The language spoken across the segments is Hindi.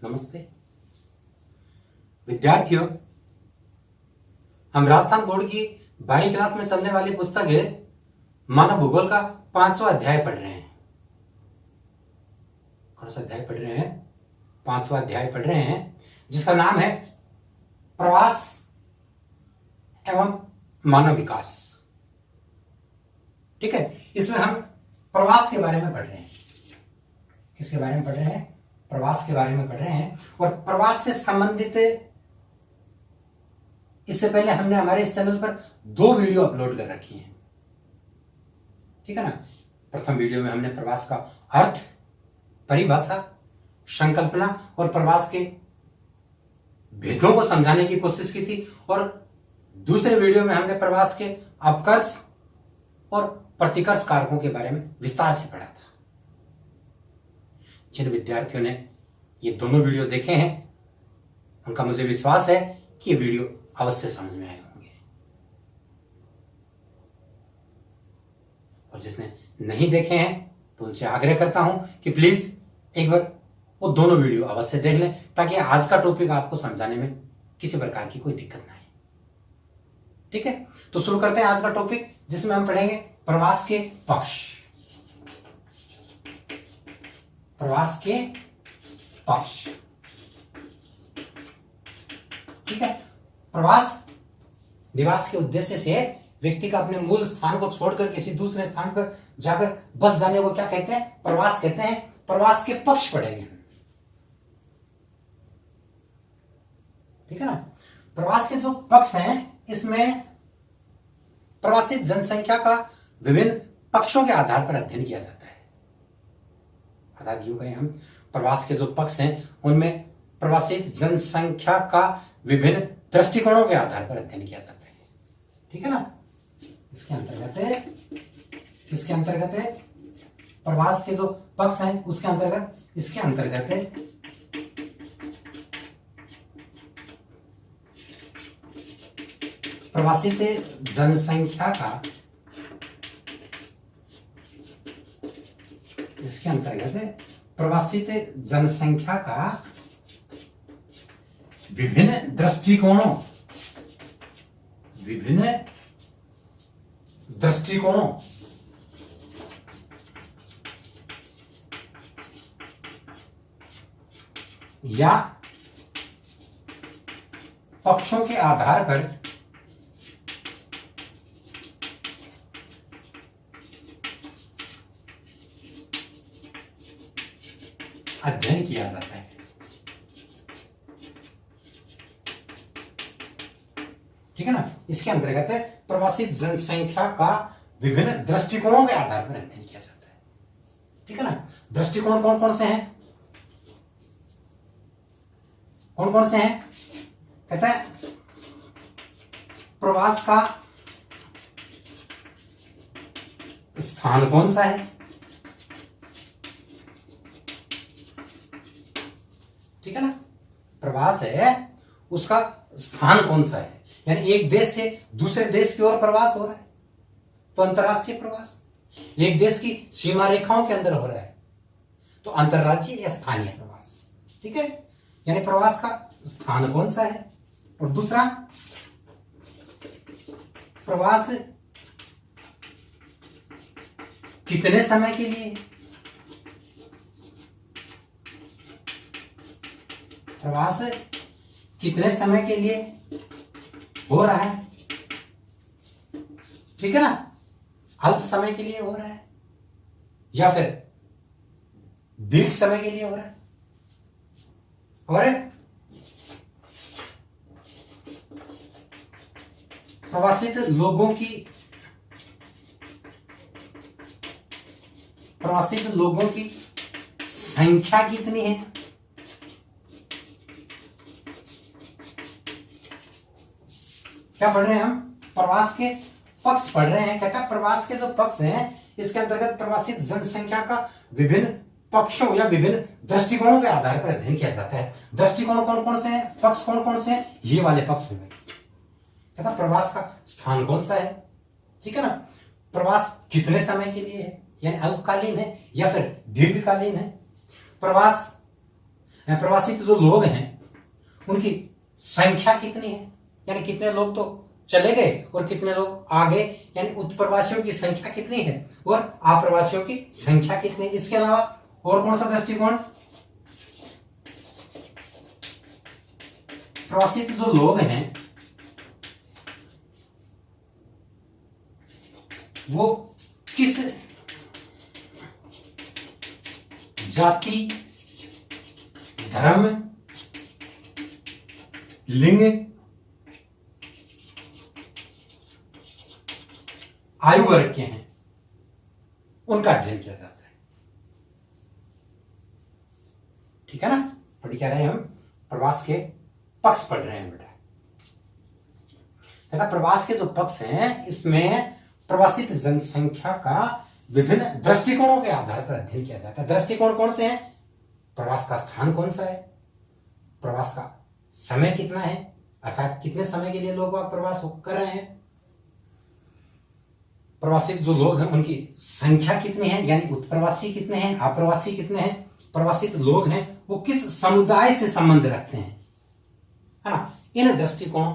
नमस्ते विद्यार्थियों, हम राजस्थान बोर्ड की 12वीं क्लास में चलने वाली पुस्तक है मानव भूगोल का 5वां अध्याय पढ़ रहे हैं। कौन सा अध्याय पढ़ रहे हैं? 5वां अध्याय पढ़ रहे हैं, जिसका नाम है प्रवास एवं मानव विकास। ठीक है, इसमें हम प्रवास के बारे में पढ़ रहे हैं। किसके बारे में पढ़ रहे हैं? प्रवास के बारे में पढ़ रहे हैं। और प्रवास से संबंधित इससे पहले हमने हमारे इस चैनल पर 2 वीडियो अपलोड कर रखी हैं। ठीक है ना। प्रथम वीडियो में हमने प्रवास का अर्थ, परिभाषा, संकल्पना और प्रवास के भेदों को समझाने की कोशिश की थी। और दूसरे वीडियो में हमने प्रवास के अपकर्ष और प्रतिकर्ष कारकों के बारे में विस्तार से पढ़ा था। जिन विद्यार्थियों ने ये दोनों वीडियो देखे हैं, उनका मुझे विश्वास है कि ये वीडियो अवश्य समझ में आए होंगे। और जिसने नहीं देखे हैं तो उनसे आग्रह करता हूं कि प्लीज एक बार वो दोनों वीडियो अवश्य देख लें, ताकि आज का टॉपिक आपको समझाने में किसी प्रकार की कोई दिक्कत ना आए। ठीक है, तो शुरू करते हैं आज का टॉपिक, जिसमें हम पढ़ेंगे प्रवास के पक्ष। प्रवास के पक्ष। ठीक है, प्रवास निवास के उद्देश्य से व्यक्ति का अपने मूल स्थान को छोड़कर किसी दूसरे स्थान पर जाकर बस जाने को क्या कहते हैं? प्रवास कहते हैं। प्रवास के पक्ष पढ़ेंगे। ठीक है ना। प्रवास के जो पक्ष हैं, इसमें प्रवासी जनसंख्या का विभिन्न पक्षों के आधार पर अध्ययन किया जाता है। अर्थात यूं कहें हम, प्रवास के जो पक्ष हैं उनमें प्रवासी जनसंख्या का विभिन्न दृष्टिकोणों के आधार पर अध्ययन किया जाता है। ठीक है ना। इसके अंतर्गत है प्रवास के जो पक्ष हैं, उसके अंतर्गत इसके अंतर्गत है प्रवासी जनसंख्या का, इसके अंतर्गत है प्रवासी जनसंख्या का विभिन्न दृष्टिकोणों या पक्षों के आधार पर अध्ययन किया जाता है। ठीक है ना। इसके अंतर्गत है प्रवासी जनसंख्या का विभिन्न दृष्टिकोणों के आधार पर अध्ययन किया जाता है। ठीक है ना। दृष्टिकोण कौन कौन से हैं? कौन कौन से हैं? कहता है प्रवास का स्थान कौन सा है। ठीक है ना। प्रवास है, उसका स्थान कौन सा है, यानी एक देश से दूसरे देश की ओर प्रवास हो रहा है तो अंतरराष्ट्रीय प्रवास, एक देश की सीमा रेखाओं के अंदर हो रहा है तो अंतरराज्यीय या स्थानीय प्रवास। ठीक है, यानी प्रवास का स्थान कौन सा है। और दूसरा, प्रवास कितने समय के लिए, प्रवास कितने समय के लिए हो रहा है। ठीक है ना। अल्प समय के लिए हो रहा है या फिर दीर्घ समय के लिए हो रहा है। और प्रवासित लोगों की संख्या कितनी है। क्या पढ़ रहे हैं हम? प्रवास के पक्ष पढ़ रहे हैं। कहता है प्रवास के जो पक्ष हैं, इसके अंतर्गत प्रवासी जनसंख्या का विभिन्न पक्षों या विभिन्न दृष्टिकोणों के आधार पर अध्ययन किया जाता है। दृष्टिकोण कौन कौन से हैं? पक्ष कौन कौन से हैं? ये वाले पक्ष में कहता प्रवास का स्थान कौन सा है। ठीक है ना। प्रवास कितने समय के लिए है, यानी अल्पकालीन है या फिर दीर्घकालीन है। प्रवास प्रवासी जो लोग हैं उनकी संख्या कितनी है, यानी कितने लोग तो चले गए और कितने लोग आ गए, यानी उत्प्रवासियों की संख्या कितनी है और आप्रवासियों की संख्या कितनी है। इसके अलावा और कौन सा दृष्टिकोण, प्रवासी जो लोग हैं वो किस जाति, धर्म, लिंग, आयु वर्ग के हैं, उनका अध्ययन किया जाता है। ठीक है ना। पढ़ क्या रहे हैं हम, प्रवास के पक्ष पढ़ रहे हैं बेटा। देखा, प्रवास के जो पक्ष हैं इसमें प्रवासित जनसंख्या का विभिन्न दृष्टिकोणों के आधार पर अध्ययन किया जाता है। दृष्टिकोण कौन से हैं, प्रवास का स्थान कौन सा है, प्रवास का समय कितना है, अर्थात कितने समय के लिए लोग प्रवास कर रहे हैं, प्रवासी जो लोग हैं उनकी संख्या कितनी है, यानी उत्प्रवासी कितने हैं, आप्रवासी कितने हैं, प्रवासित लोग हैं वो किस समुदाय से संबंध रखते हैं, है ना। इन दृष्टिकोणों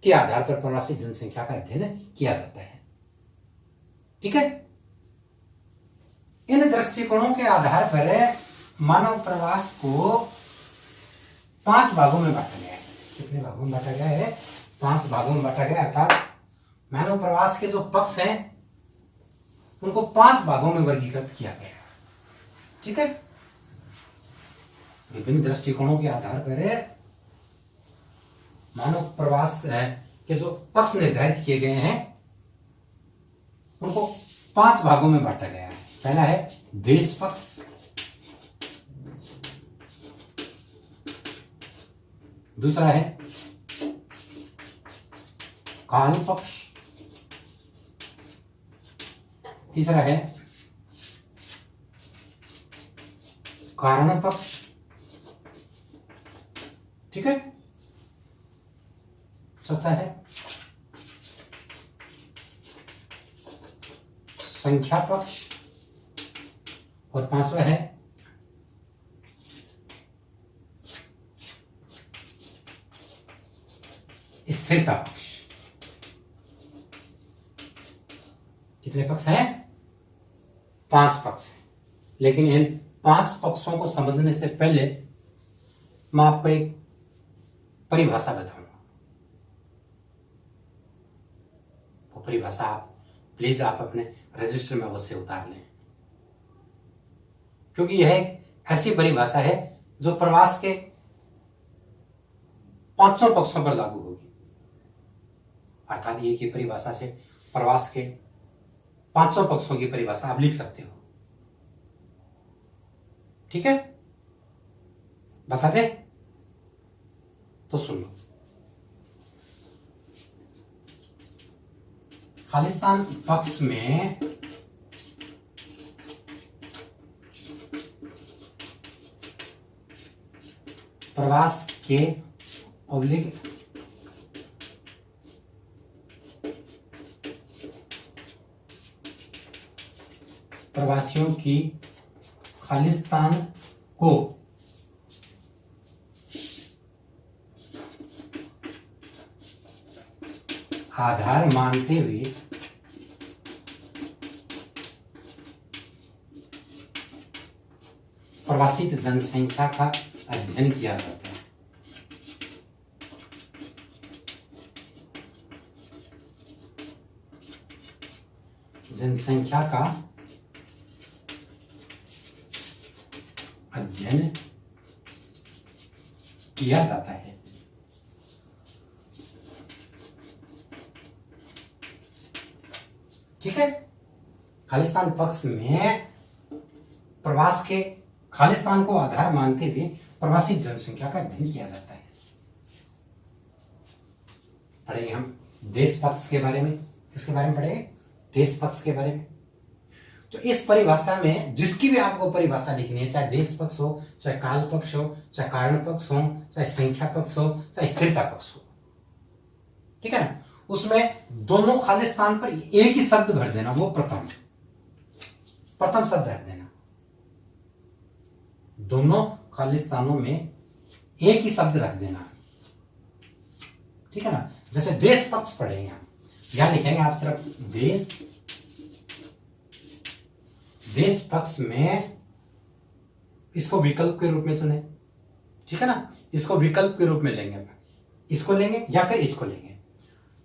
के आधार पर प्रवासी जनसंख्या का अध्ययन किया जाता है। ठीक है। इन दृष्टिकोणों के आधार पर मानव प्रवास को 5 भागों में बांटा गया है। कितने भागों में बांटा गया है, 5 भागों में बांटा गया, अर्थात मानव प्रवास के जो पक्ष हैं उनको 5 भागों में वर्गीकृत किया गया। ठीक है। विभिन्न दृष्टिकोणों के आधार पर मानव प्रवास के जो पक्ष निर्धारित किए गए हैं उनको 5 भागों में बांटा गया है। पहला है देश पक्ष, दूसरा है काल पक्ष, तीसरा है कारण पक्ष। ठीक है। चौथा है संख्या पक्ष और 5वां है स्थिरता पक्ष। कितने पक्ष हैं, 5 पक्ष हैं। लेकिन इन 5 पक्षों को समझने से पहले मैं आपको एक परिभाषा बताऊंगा। वो परिभाषा आप प्लीज आप अपने रजिस्टर में अवश्य उतार लें, क्योंकि यह एक ऐसी परिभाषा है जो प्रवास के 500 पक्षों पर लागू होगी। अर्थात ये की परिभाषा से प्रवास के 500 पक्षों की परिभाषा आप लिख सकते हो। ठीक है, बता दे तो सुन लो। खालिस्तान पक्ष में प्रवास के ऑब्लिक प्रवासियों की खालिस्तान को आधार मानते हुए प्रवासित जनसंख्या का अध्ययन किया जाता है। जनसंख्या का अध्ययन किया जाता है। ठीक है, खालिस्तान पक्ष में प्रवास के खालिस्तान को आधार मानते हुए प्रवासी जनसंख्या का अध्ययन किया जाता है। पढ़ेंगे हम देश पक्ष के बारे में। किसके बारे में पढ़ेंगे, देश पक्ष के बारे में। तो इस परिभाषा में जिसकी भी आपको परिभाषा लिखनी है, चाहे देश पक्ष हो, चाहे काल पक्ष हो, चाहे कारण पक्ष हो, चाहे संख्या पक्ष हो, चाहे स्थिरता पक्ष हो, ठीक है ना, उसमें दोनों खालिस्तान पर एक ही शब्द भर देना, वो प्रथम शब्द रख देना। दोनों खाली स्थानों में एक ही शब्द रख देना, ठीक है ना। जैसे देश पक्ष पढ़ेंगे हम, यहां लिखेंगे आप सिर्फ देश पक्ष में, इसको विकल्प के रूप में चुने, ठीक है ना। इसको विकल्प के रूप में लेंगे, इसको लेंगे या फिर इसको लेंगे।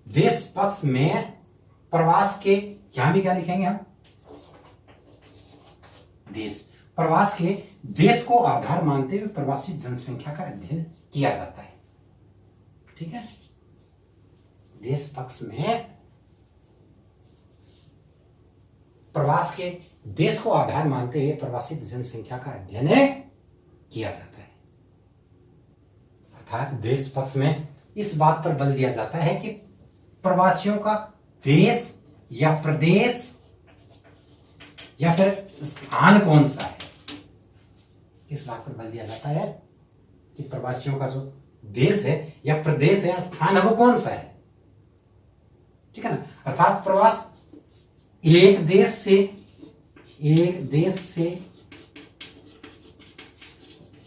देश पक्ष में प्रवास के, यहां भी क्या लिखेंगे हम, देश, प्रवास के देश को आधार मानते हुए प्रवासी जनसंख्या का अध्ययन किया जाता है, ठीक है। देश पक्ष में प्रवास के देश को आधार मानते हुए प्रवासी जनसंख्या का अध्ययन किया जाता है। अर्थात देश पक्ष में इस बात पर बल दिया जाता है कि प्रवासियों का देश या प्रदेश या फिर स्थान कौन सा है, इस बात पर बल दिया जाता है कि प्रवासियों का जो देश है या प्रदेश है या स्थान है वो कौन सा है, ठीक है ना। अर्थात प्रवास एक देश से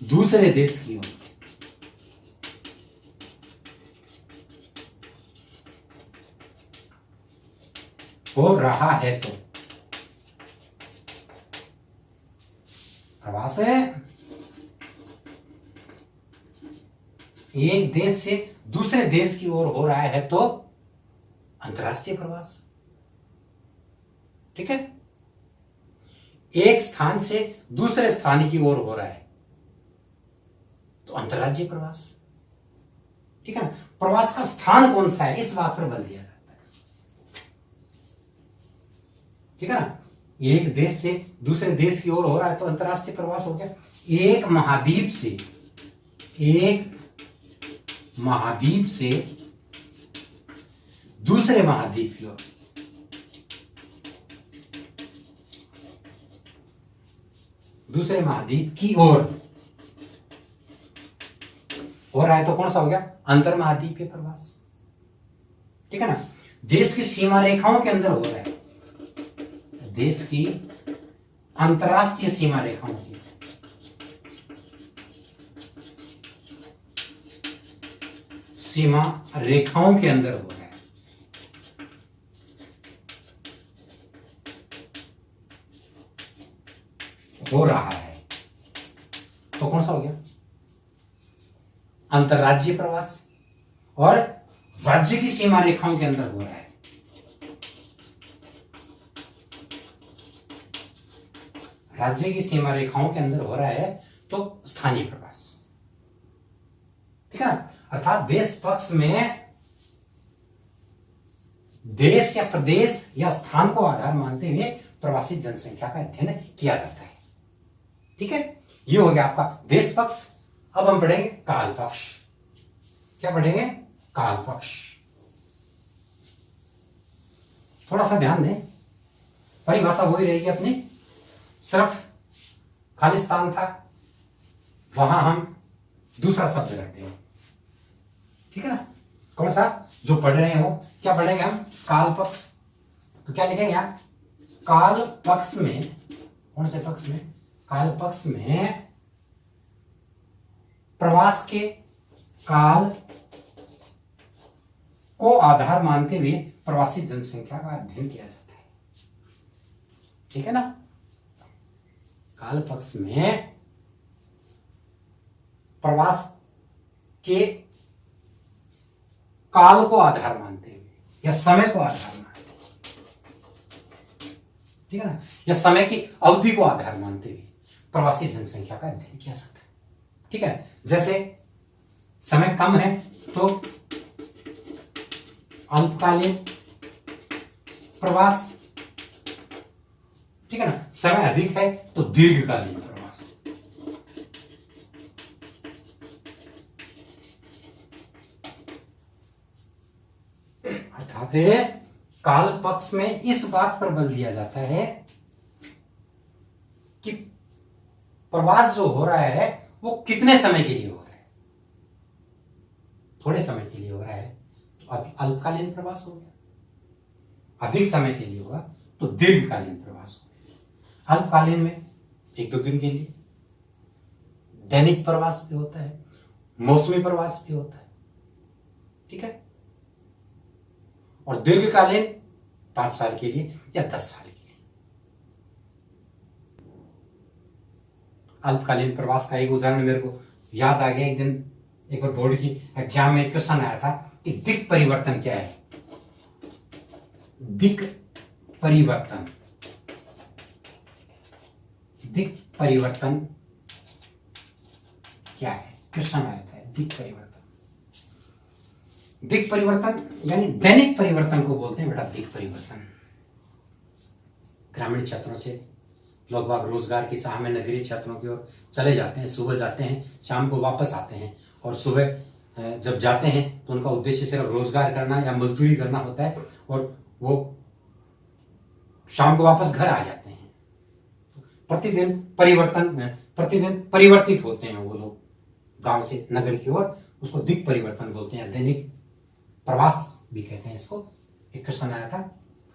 दूसरे देश की ओर हो रहा है, तो प्रवास है एक देश से दूसरे देश की ओर हो रहा है तो अंतरराष्ट्रीय प्रवास, ठीक है। एक स्थान से दूसरे स्थान की ओर हो रहा है तो अंतरराज्यीय प्रवास, ठीक है ना। प्रवास का स्थान कौन सा है इस बात पर बल दिया जाता है, ठीक है ना। एक देश से दूसरे देश की ओर हो रहा है तो अंतरराष्ट्रीय प्रवास हो गया। एक महाद्वीप से दूसरे महाद्वीप की ओर, दूसरे महाद्वीप की ओर हो रहा है तो कौन सा हो गया, अंतर महाद्वीपीय प्रवास, ठीक है ना। देश की सीमा रेखाओं के अंदर हो रहा है, देश की अंतरराष्ट्रीय सीमा रेखाओं की, सीमा रेखाओं के अंदर हो रहा है, तो कौन सा हो गया, अंतरराज्यीय प्रवास। और राज्य की सीमा रेखाओं के अंदर हो रहा है, राज्य की सीमा रेखाओं के अंदर हो रहा है तो स्थानीय प्रवास, ठीक है ना। अर्थात देश पक्ष में देश या प्रदेश या स्थान को आधार मानते हुए प्रवासी जनसंख्या का अध्ययन किया जाता है, ठीक है। ये हो गया आपका देश पक्ष। अब हम पढ़ेंगे काल पक्ष। क्या पढ़ेंगे, काल पक्ष। थोड़ा सा ध्यान दें, परिभाषा वही रहेगी अपनी, सिर्फ खालिस्तान था वहां हम दूसरा शब्द रखते हैं, ठीक है ना। कौन सा जो पढ़ रहे हैं वो क्या पढ़ेंगे हम, काल पक्ष। तो क्या लिखेंगे यहां, काल पक्ष में, कौन से पक्ष में, काल पक्ष में प्रवास के काल को आधार मानते हुए प्रवासी जनसंख्या का अध्ययन किया जाता है, ठीक है ना। काल पक्ष में प्रवास के काल को आधार मानते हुए या समय को आधार मानते हुए, ठीक है ना, या समय की अवधि को आधार मानते हुए प्रवासी जनसंख्या का अध्ययन किया जाता है, ठीक है। जैसे समय कम है तो अल्पकालीन प्रवास, ठीक है ना। समय अधिक है तो दीर्घकालीन प्रवास, अर्थात काल पक्ष में इस बात पर बल दिया जाता है कि प्रवास जो हो रहा है वो कितने समय के लिए हो रहा है। थोड़े समय के लिए हो रहा है तो अल्पकालीन प्रवास हो गया, अधिक समय के लिए होगा तो दीर्घकालीन प्रवास हो गया। अल्पकालीन में 1-2 दिन के लिए, दैनिक प्रवास भी होता है, मौसमी प्रवास भी होता है। ठीक है। और दीर्घकालीन 5 साल के लिए या 10 साल के लिए। अल्पकालीन प्रवास का एक उदाहरण मेरे को याद आ गया। एक दिन एक बार बोर्ड की एग्जाम में क्वेश्चन आया था कि दिक् परिवर्तन क्या है। दिक् परिवर्तन, दिक् परिवर्तन क्या है, क्वेश्चन आया था। दिक् परिवर्तन, दिक् परिवर्तन यानी दैनिक परिवर्तन को बोलते हैं बेटा, दिक् परिवर्तन। ग्रामीण क्षेत्रों से लोग बाग रोजगार की चाह में नगरीय क्षेत्रों की ओर चले जाते हैं। सुबह जाते हैं, शाम को वापस आते हैं। और सुबह जब जाते हैं तो उनका उद्देश्य सिर्फ रोजगार करना या मजदूरी करना होता है, और वो शाम को वापस घर आ जाते हैं। प्रतिदिन परिवर्तित होते हैं वो लोग गांव से नगर की ओर। उसको दिक् परिवर्तन बोलते हैं, दैनिक प्रवास भी कहते हैं इसको। एक क्वेश्चन आया था,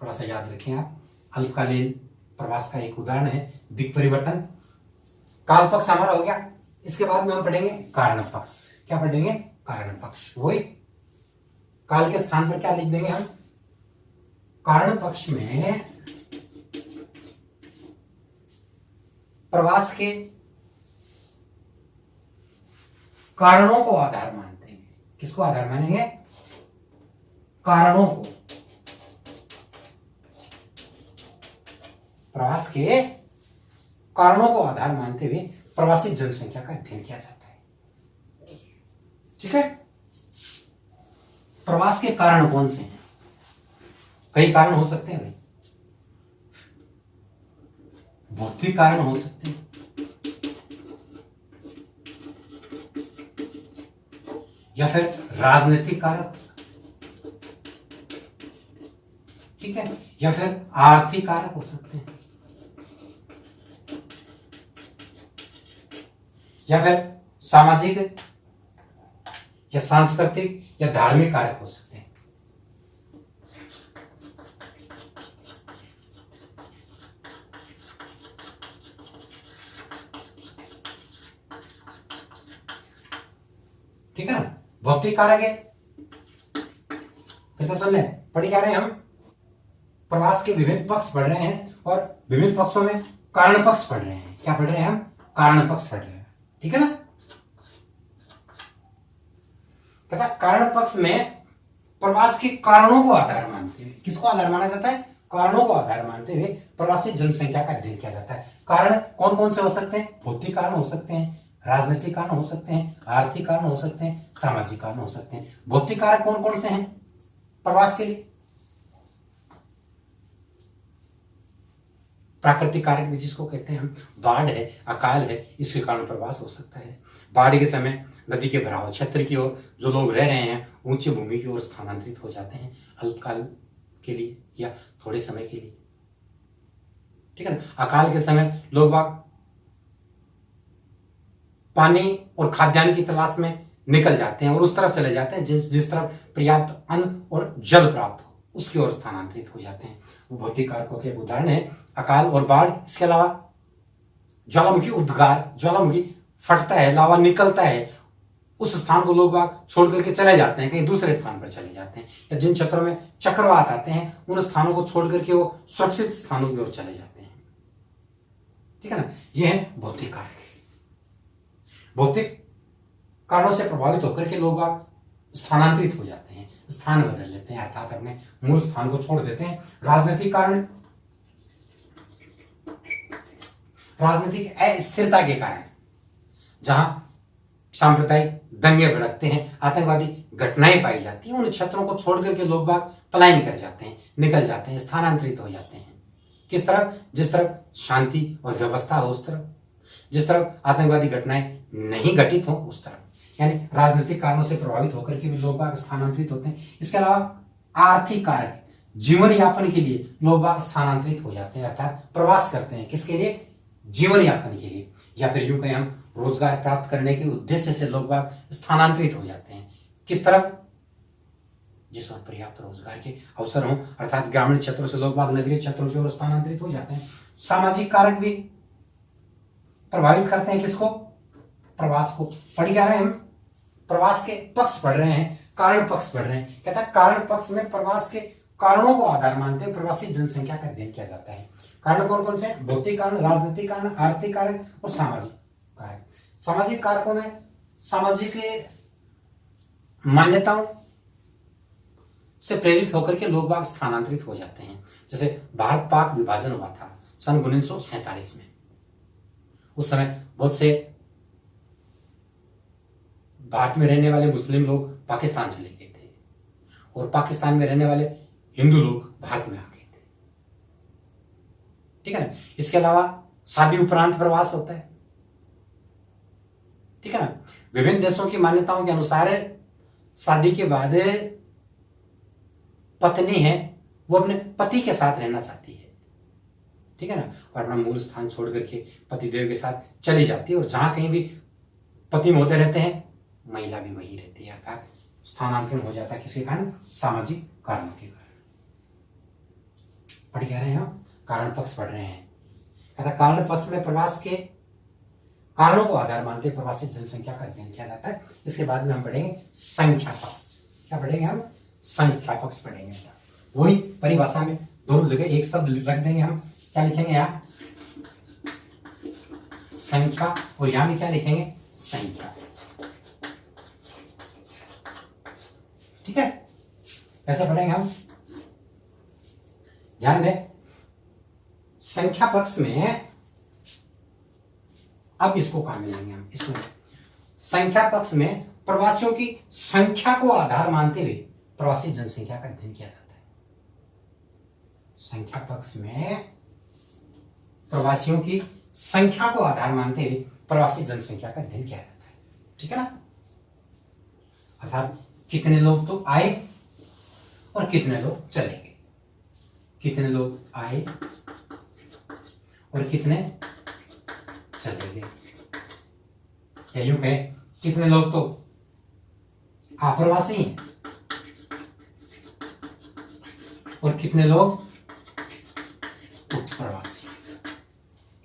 थोड़ा सा याद रखें आप। अल्पकालीन प्रवास का एक उदाहरण है दिक् परिवर्तन। काल पक्ष हमारा हो गया। इसके बाद में हम पढ़ेंगे कारण पक्ष। क्या पढ़ेंगे? कारण पक्ष। वही काल के स्थान पर क्या लिख देंगे हम? कारण पक्ष में प्रवास के कारणों को आधार मानते हैं। किसको आधार मानेंगे? कारणों को। प्रवास के कारणों को आधार मानते हुए प्रवासी जनसंख्या का अध्ययन किया जाता है। ठीक है। प्रवास के कारण कौन से हैं? कई कारण हो सकते हैं भाई। भौतिक कारण हो सकते हैं, या फिर राजनीतिक कारक हो सकते हैं। ठीक है। या फिर आर्थिक कारक हो सकते हैं, या फिर सामाजिक या सांस्कृतिक या धार्मिक कारक हो सकते हैं। ठीक है ना। भौतिक कारक है, फिर से सुन लें, पढ़ी जा रहे हैं हम। प्रवास के विभिन्न पक्ष पढ़ रहे हैं, और विभिन्न पक्षों में कारण पक्ष पढ़ रहे हैं। क्या पढ़ रहे हैं हम? कारण पक्ष पढ़ रहे हैं। ठीक है ना। कहता कारण पक्ष में प्रवास के कारणों को आधार मानते हुए, किसको आधार माना जाता है? कारणों को आधार मानते हुए प्रवासी जनसंख्या का अध्ययन किया जाता है। कारण कौन कौन से हो सकते हैं? भौतिक कारण हो सकते हैं, राजनीतिक कारण हो सकते हैं, आर्थिक कारण हो सकते हैं, सामाजिक कारण हो सकते हैं। भौतिक कारक कौन कौन से हैं प्रवास के लिए? प्राकृतिक कारक भी जिसको कहते हैं हम, बाढ़ है, अकाल है, इसके कारण प्रवास हो सकता है। बाढ़ के समय नदी के भराव क्षेत्र की ओर जो लोग रह रहे हैं ऊंची भूमि की ओर स्थानांतरित हो जाते हैं अल्पकाल के लिए या थोड़े समय के लिए। ठीक है ना। अकाल के समय लोग बाग पानी और खाद्यान्न की तलाश में निकल जाते हैं और उस तरफ चले जाते हैं जिस तरफ पर्याप्त अन्न और जल प्राप्त हो उसकी ओर स्थानांतरित हो जाते हैं। वो भौतिक कारकों के उदाहरण है अकाल और बाढ़। इसके अलावा ज्वालामुखी उद्गार, ज्वालामुखी फटता है, लावा निकलता है, उस स्थान को लोग बाग छोड़ करके चले जाते हैं, कहीं दूसरे स्थान पर चले जाते हैं। या जिन क्षेत्रों में चक्रवात आते हैं उन स्थानों को छोड़ करके वो सुरक्षित स्थानों की ओर चले जाते हैं। ठीक है ना। ये है भौतिक कारक। भौतिक कारणों से प्रभावित होकर के लोग स्थानांतरित हो जाते हैं, स्थान बदल लेते हैं, अर्थात अपने मूल स्थान को छोड़ देते हैं। राजनीतिक कारण, राजनीतिक अस्थिरता के कारण, जहां सांप्रदायिक दंगे भड़कते हैं, आतंकवादी घटनाएं पाई जाती हैं, उन क्षेत्रों को छोड़ करके लोग बाग पलायन कर जाते हैं, निकल जाते हैं, स्थानांतरित हो जाते हैं। किस तरफ? जिस तरफ शांति और व्यवस्था हो उस तरफ, जिस तरफ आतंकवादी घटनाएं नहीं घटित हो उस तरफ। यानी राजनीतिक कारणों से प्रभावित होकर के भी लोग बाग स्थानांतरित होते हैं। इसके अलावा आर्थिक कारक, जीवन यापन के लिए लोग बाग स्थानांतरित हो जाते हैं, अर्थात प्रवास करते हैं। किसके लिए? जीवन यापन के लिए, या फिर यूं कहें हम रोजगार प्राप्त करने के उद्देश्य से लोग बाग स्थानांतरित हो जाते हैं। किस तरफ? जिस वक्त पर्याप्त रोजगार के अवसर हों, अर्थात ग्रामीण क्षेत्रों से लोग बाग नगरीय क्षेत्रों की ओर स्थानांतरित हो जाते हैं। सामाजिक कारक भी प्रभावित करते हैं किसको? प्रवास को पढ़ क्या रहे हैं हम, प्रवास के पक्ष पढ़ रहे हैं, कारण पक्ष पढ़ रहे हैं। कहता है कारण पक्ष में प्रवास के कारणों को आधार मानते हुए प्रवासी जनसंख्या का अध्ययन किया जाता है। कारण कौन कौन से हैं? भौतिक कारण, राजनीतिक कारण, आर्थिक कारक और सामाजिक कारक। सामाजिक कारकों में सामाजिक मान्यताओं से प्रेरित होकर के लोग बाग स्थानांतरित हो जाते हैं। जैसे भारत पाक विभाजन हुआ था सन 1947 में। उस समय बहुत से भारत में रहने वाले मुस्लिम लोग पाकिस्तान चले गए थे और पाकिस्तान में रहने वाले हिंदू लोग भारत में आ गए थे। ठीक है ना। इसके अलावा शादी उपरांत प्रवास होता है। ठीक है ना। विभिन्न देशों की मान्यताओं के अनुसार शादी के बाद पत्नी है वो अपने पति के साथ रहना चाहती है। ठीक है ना। और अपना मूल स्थान छोड़ करके पतिदेव के साथ चली जाती है और जहां कहीं भी पति महोदय रहते हैं महिला भी वही रहती है, अर्थात स्थानांतरण हो जाता है। किसके कारण? सामाजिक कारणों के कारण। पढ़ क्या रहे हैं हम? कारण पक्ष पढ़ रहे हैं। कहता कारण पक्ष में प्रवास के कारणों को आधार मानते प्रवासी जनसंख्या का अध्ययन किया जाता है। इसके बाद में हम पढ़ेंगे संख्या पक्ष। क्या पढ़ेंगे हम? संख्या पक्ष पढ़ेंगे। वही परिभाषा में दोनों जगह एक शब्द रख देंगे हम। क्या लिखेंगे यहाँ? संख्या, और यहां भी क्या लिखेंगे? संख्या। ठीक है। कैसे पढ़ेंगे हम? ध्यान दें, संख्या पक्ष में अब इसको कहां मिलेंगे हम? इसमें संख्या पक्ष में प्रवासियों की संख्या को आधार मानते हुए प्रवासी जनसंख्या का अध्ययन किया जाता है। संख्या पक्ष में प्रवासियों की संख्या को आधार मानते हुए प्रवासी जनसंख्या का अध्ययन किया जाता है। ठीक है ना। अर्थात कितने लोग तो आए और कितने लोग चले गए, कितने लोग आए और कितने चले गए। या यूं कहें, कितने लोग तो अप्रवासी हैं और कितने लोग उत्प्रवासी।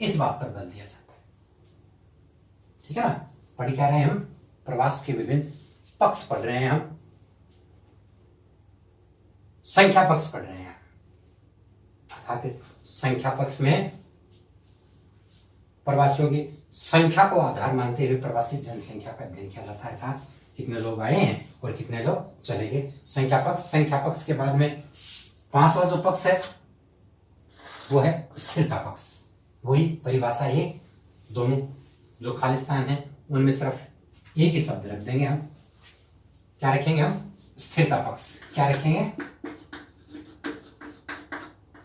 इस बात पर बल दिया जाता है। ठीक है ना। पढ़ क्या रहे हैं हम? प्रवास के विभिन्न पक्ष पढ़ रहे हैं हम। संख्या पक्ष पढ़ रहे हैं। अर्थात संख्या पक्ष में प्रवासियों की संख्या को आधार मानते हुए प्रवासी जनसंख्या का अध्ययन किया जाता है। अर्थात कितने लोग आए हैं और कितने लोग चले गए। संख्या पक्ष। संख्या पक्ष के बाद में पांचवा जो पक्ष है वो है स्थिरता पक्ष। वही परिभाषा एक, दोनों जो खालिस्तान है उनमें सिर्फ एक ही शब्द रख देंगे हम। क्या रखेंगे हम? स्थिरता पक्ष। क्या रखेंगे?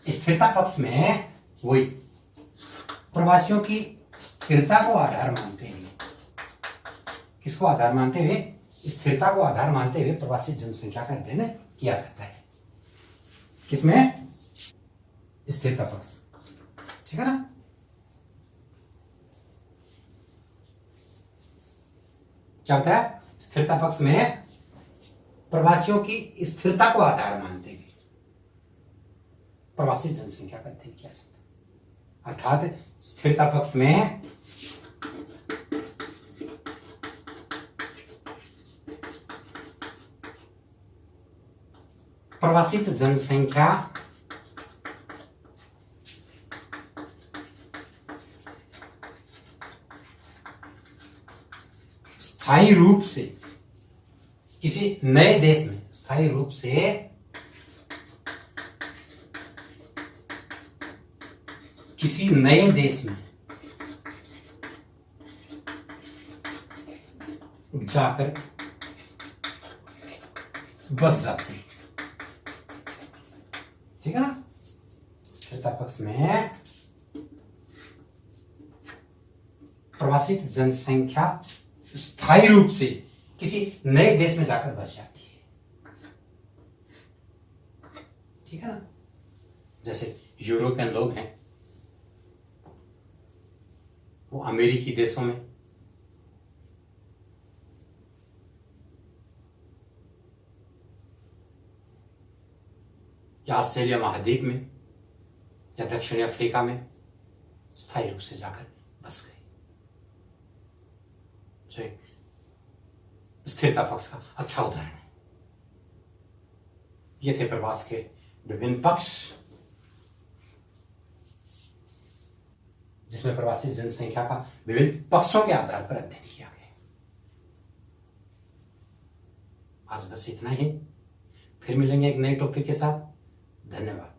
स्थिरता पक्ष में वही प्रवासियों की स्थिरता को आधार मानते हुए, किसको आधार मानते हुए? स्थिरता को आधार मानते हुए प्रवासी जनसंख्या का अध्ययन किया जाता है। किसमें? स्थिरता पक्ष। ठीक है ना। क्या होता है? स्थिरता पक्ष में प्रवासियों की स्थिरता को आधार मानते हुए प्रवासी जनसंख्या का अध्ययन किया जाता है। अर्थात स्थिरता पक्ष में प्रवासित जनसंख्या स्थायी रूप से किसी नए देश में, स्थायी रूप से किसी नए देश में जाकर बस जाते हैं। ठीक है ना। स्थिरता पक्ष में प्रवासित जनसंख्या स्थायी रूप से किसी नए देश में जाकर बस जाती है। ठीक है ना। जैसे यूरोपियन लोग हैं, वो अमेरिकी देशों में, या ऑस्ट्रेलिया महाद्वीप में, या दक्षिणी अफ्रीका में स्थायी रूप से जाकर बस गए। जो एक स्थिरता पक्ष का अच्छा उदाहरण है। ये थे प्रवास के विभिन्न पक्ष, जिसमें प्रवासी जनसंख्या का विभिन्न पक्षों के आधार पर अध्ययन किया गया। आज बस इतना ही, फिर मिलेंगे एक नए टॉपिक के साथ। धन्यवाद।